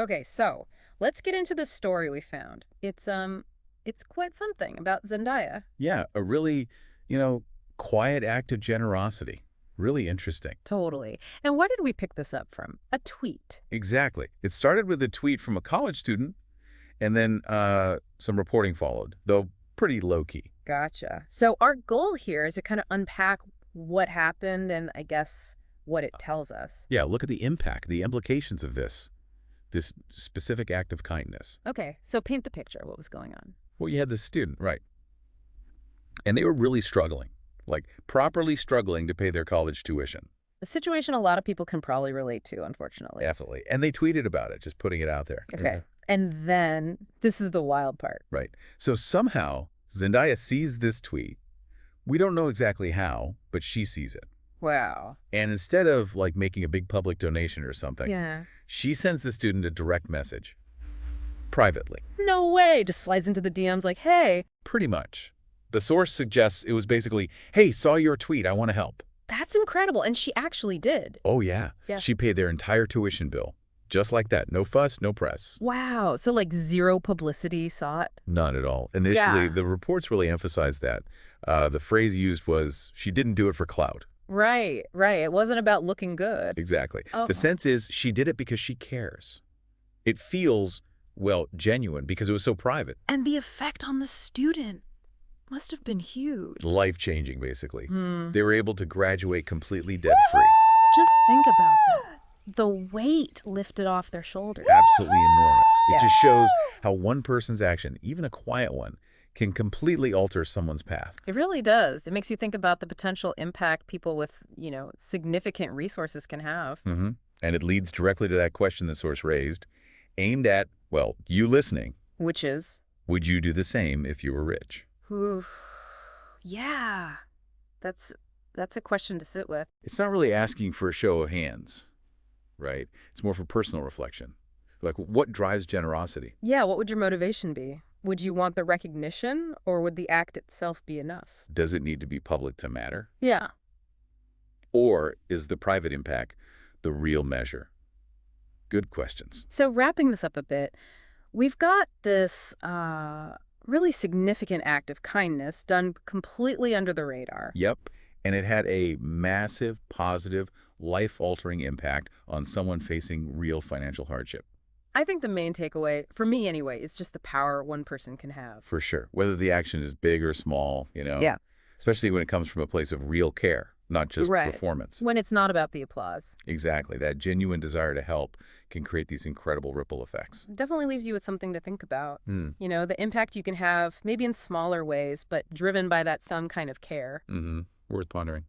Okay, so let's get into the story we found. It's quite something about Zendaya. Yeah, a really, you know, quiet act of generosity. Really interesting. Totally. And where did we pick this up from? A tweet. Exactly. It started with a tweet from a college student, and then some reporting followed, though pretty low-key. Gotcha. So our goal here is to kind of unpack what happened and I guess what it tells us. Yeah, look at the impact, the implications of this specific act of kindness. Okay, so paint the picture. What was going on? Well, you had this student, right, and they were really struggling, like properly struggling to pay their college tuition. A situation a lot of people can probably relate to, unfortunately. Definitely. And they tweeted about it, just putting it out there. Okay. And then this is the wild part. Right. So somehow Zendaya sees this tweet. We don't know exactly how, but she sees it. Wow. And instead of like making a big public donation or something, Yeah. she sends the student a direct message privately. No way. Just slides into the DMs like, hey, Pretty much. The source suggests it was basically, hey, saw your tweet. I want to help. that's incredible. And she actually did. Oh, yeah. Yeah. She paid their entire tuition bill. Just like that. No fuss, no press. Wow. So like zero publicity sought? None at all. Initially, Yeah. the reports really emphasized that. The phrase used was, she didn't do it for clout. Right, right. It wasn't about looking good. Exactly. Oh. The sense is she did it because she cares. It feels, well, genuine because it was so private. And the effect on the student must have been huge. Life-changing, basically. Hmm. They were able to graduate completely debt-free. Just think about that. The weight lifted off their shoulders. Absolutely enormous. It Yeah. just shows how one person's action, even a quiet one, can completely alter someone's path. It really does. It makes you think about the potential impact people with, significant resources can have. And it leads directly to that question the source raised, aimed at, well, you listening. Which is? Would you do the same if you were rich? Ooh, yeah. That's a question to sit with. It's not really asking for a show of hands, right? It's more for personal reflection. Like, what drives generosity? Yeah, what would your motivation be? Would you want the recognition, or would the act itself be enough? Does it need to be public to matter? Yeah. Or is the private impact the real measure? Good questions. So wrapping this up a bit, we've got this really significant act of kindness done completely under the radar. Yep. And it had a massive, positive, life-altering impact on someone facing real financial hardship. I think the main takeaway, for me anyway, is just the power one person can have. For sure. Whether the action is big or small, Yeah. Especially when it comes from a place of real care, not just Right. performance. When it's not about the applause. Exactly. That genuine desire to help can create these incredible ripple effects. Definitely leaves you with something to think about. Hmm. The impact you can have, maybe in smaller ways, but driven by that some kind of care. Worth pondering.